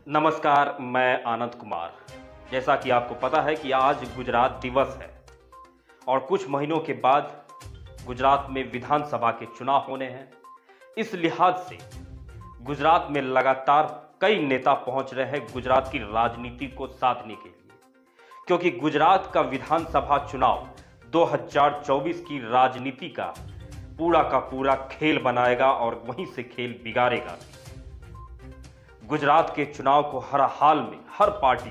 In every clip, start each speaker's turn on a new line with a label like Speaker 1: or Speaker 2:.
Speaker 1: नमस्कार, मैं आनंद कुमार। जैसा कि आपको पता है कि आज गुजरात दिवस है और कुछ महीनों के बाद गुजरात में विधानसभा के चुनाव होने हैं। इस लिहाज से गुजरात में लगातार कई नेता पहुंच रहे हैं गुजरात की राजनीति को साधने के लिए, क्योंकि गुजरात का विधानसभा चुनाव 2024 की राजनीति का पूरा खेल बनाएगा और वहीं से खेल बिगाड़ेगा। गुजरात के चुनाव को हर हाल में हर पार्टी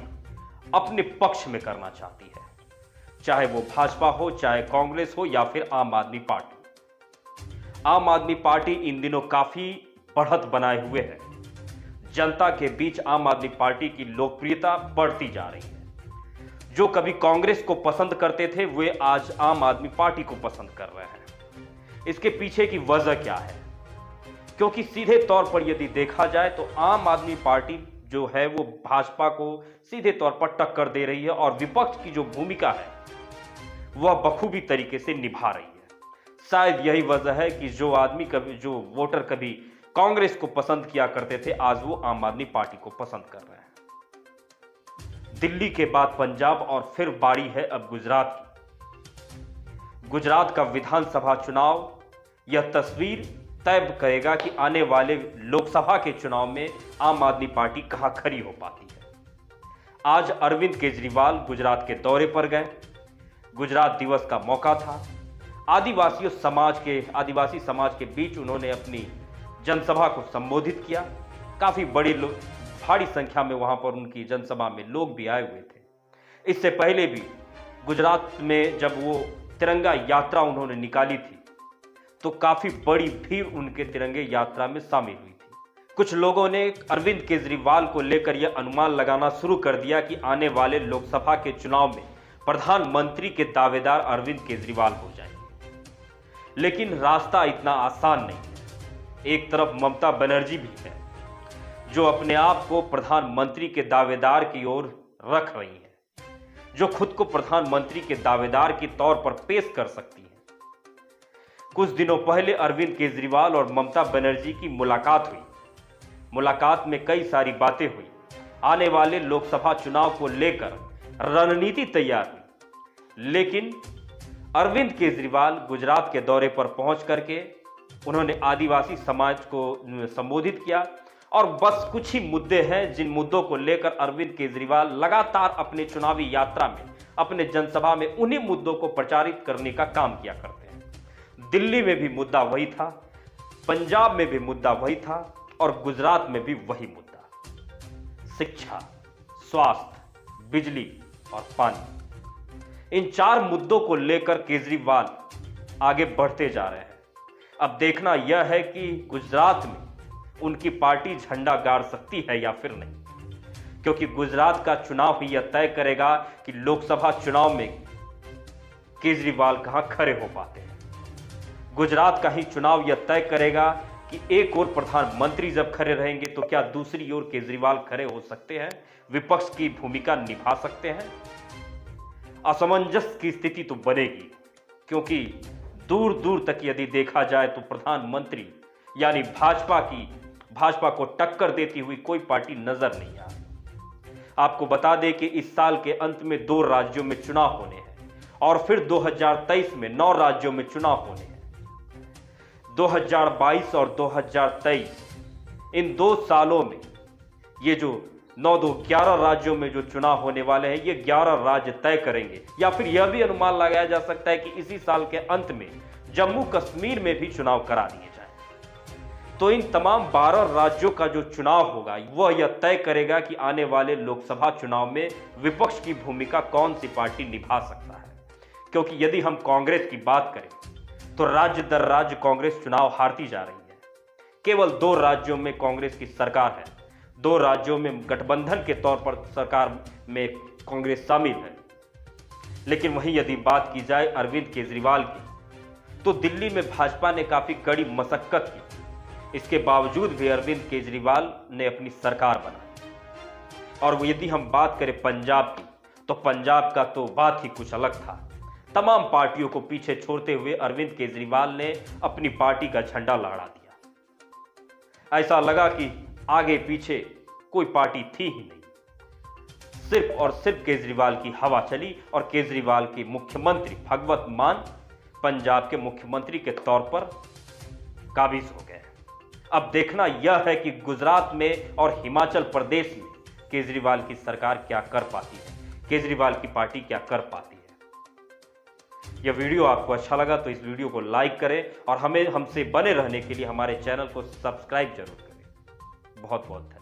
Speaker 1: अपने पक्ष में करना चाहती है, चाहे वो भाजपा हो, चाहे कांग्रेस हो या फिर आम आदमी पार्टी। आम आदमी पार्टी इन दिनों काफी बढ़त बनाए हुए है। जनता के बीच आम आदमी पार्टी की लोकप्रियता बढ़ती जा रही है। जो कभी कांग्रेस को पसंद करते थे वे आज आम आदमी पार्टी को पसंद कर रहे हैं। इसके पीछे की वजह क्या है? क्योंकि सीधे तौर पर यदि देखा जाए तो आम आदमी पार्टी जो है वो भाजपा को सीधे तौर पर टक्कर दे रही है और विपक्ष की जो भूमिका है वह बखूबी तरीके से निभा रही है। शायद यही वजह है कि जो वोटर कभी कांग्रेस को पसंद किया करते थे, आज वो आम आदमी पार्टी को पसंद कर रहे हैं। दिल्ली के बाद पंजाब और फिर बारी है अब गुजरात की। गुजरात का विधानसभा चुनाव यह तस्वीर तय करेगा कि आने वाले लोकसभा के चुनाव में आम आदमी पार्टी कहां खड़ी हो पाती है। आज अरविंद केजरीवाल गुजरात के दौरे पर गए। गुजरात दिवस का मौका था। आदिवासी समाज के बीच उन्होंने अपनी जनसभा को संबोधित किया। काफी भारी संख्या में वहां पर उनकी जनसभा में लोग भी आए हुए थे। इससे पहले भी गुजरात में जब वो तिरंगा यात्रा उन्होंने निकाली थी तो काफी बड़ी भीड़ उनके तिरंगे यात्रा में शामिल हुई थी। कुछ लोगों ने अरविंद केजरीवाल को लेकर यह अनुमान लगाना शुरू कर दिया कि आने वाले लोकसभा के चुनाव में प्रधानमंत्री के दावेदार अरविंद केजरीवाल हो जाएंगे। लेकिन रास्ता इतना आसान नहीं है। एक तरफ ममता बनर्जी भी है जो अपने आप को प्रधानमंत्री के दावेदार की ओर रख रही है, जो खुद को प्रधानमंत्री के दावेदार के तौर पर पेश कर सकती है। कुछ दिनों पहले अरविंद केजरीवाल और ममता बनर्जी की मुलाकात हुई। मुलाकात में कई सारी बातें हुई। आने वाले लोकसभा चुनाव को लेकर रणनीति तैयार हुई। लेकिन अरविंद केजरीवाल गुजरात के दौरे पर पहुंच करके उन्होंने आदिवासी समाज को संबोधित किया और बस कुछ ही मुद्दे हैं जिन मुद्दों को लेकर अरविंद केजरीवाल लगातार अपने चुनावी यात्रा में, अपने जनसभा में उन्हीं मुद्दों को प्रचारित करने का काम किया करते हैं। दिल्ली में भी मुद्दा वही था, पंजाब में भी मुद्दा वही था और गुजरात में भी वही मुद्दा। शिक्षा, स्वास्थ्य, बिजली और पानी, इन चार मुद्दों को लेकर केजरीवाल आगे बढ़ते जा रहे हैं। अब देखना यह है कि गुजरात में उनकी पार्टी झंडा गाड़ सकती है या फिर नहीं, क्योंकि गुजरात का चुनाव ही यह तय करेगा कि लोकसभा चुनाव में केजरीवाल कहां खड़े हो पाते हैं। गुजरात का ही चुनाव यह तय करेगा कि एक ओर प्रधानमंत्री जब खड़े रहेंगे तो क्या दूसरी ओर केजरीवाल खड़े हो सकते हैं, विपक्ष की भूमिका निभा सकते हैं। असमंजस की स्थिति तो बनेगी, क्योंकि दूर दूर तक यदि देखा जाए तो प्रधानमंत्री यानी भाजपा को टक्कर देती हुई कोई पार्टी नजर नहीं आ रही। आपको बता दें कि इस साल के अंत में 2 राज्यों में चुनाव होने हैं और फिर 2023 में 9 राज्यों में चुनाव होने हैं। 2022 और 2023 इन 2 सालों में ये जो 11 राज्यों में जो चुनाव होने वाले हैं, ये 11 राज्य तय करेंगे। या फिर यह भी अनुमान लगाया जा सकता है कि इसी साल के अंत में जम्मू कश्मीर में भी चुनाव करा दिए जाए। तो इन तमाम 12 राज्यों का जो चुनाव होगा वह यह तय करेगा कि आने वाले लोकसभा चुनाव में विपक्ष की भूमिका कौन सी पार्टी निभा सकता है। क्योंकि यदि हम कांग्रेस की बात करें तो राज्य दर राज्य कांग्रेस चुनाव हारती जा रही है। केवल 2 राज्यों में कांग्रेस की सरकार है, 2 राज्यों में गठबंधन के तौर पर सरकार में कांग्रेस शामिल है। लेकिन वहीं यदि बात की जाए अरविंद केजरीवाल की, तो दिल्ली में भाजपा ने काफी कड़ी मशक्कत की। इसके बावजूद भी अरविंद केजरीवाल ने अपनी सरकार बनाई। और यदि हम बात करें पंजाब की, तो पंजाब का तो बात ही कुछ अलग था। तमाम पार्टियों को पीछे छोड़ते हुए अरविंद केजरीवाल ने अपनी पार्टी का झंडा लहरा दिया। ऐसा लगा कि आगे पीछे कोई पार्टी थी ही नहीं। सिर्फ और सिर्फ केजरीवाल की हवा चली और केजरीवाल के मुख्यमंत्री भगवत मान पंजाब के मुख्यमंत्री के तौर पर काबिज हो गए। अब देखना यह है कि गुजरात में और हिमाचल प्रदेश में केजरीवाल की सरकार क्या कर पाती है, केजरीवाल की पार्टी क्या कर पाती है। यह वीडियो आपको अच्छा लगा तो इस वीडियो को लाइक करें और हमसे बने रहने के लिए हमारे चैनल को सब्सक्राइब जरूर करें। बहुत बहुत धन्यवाद।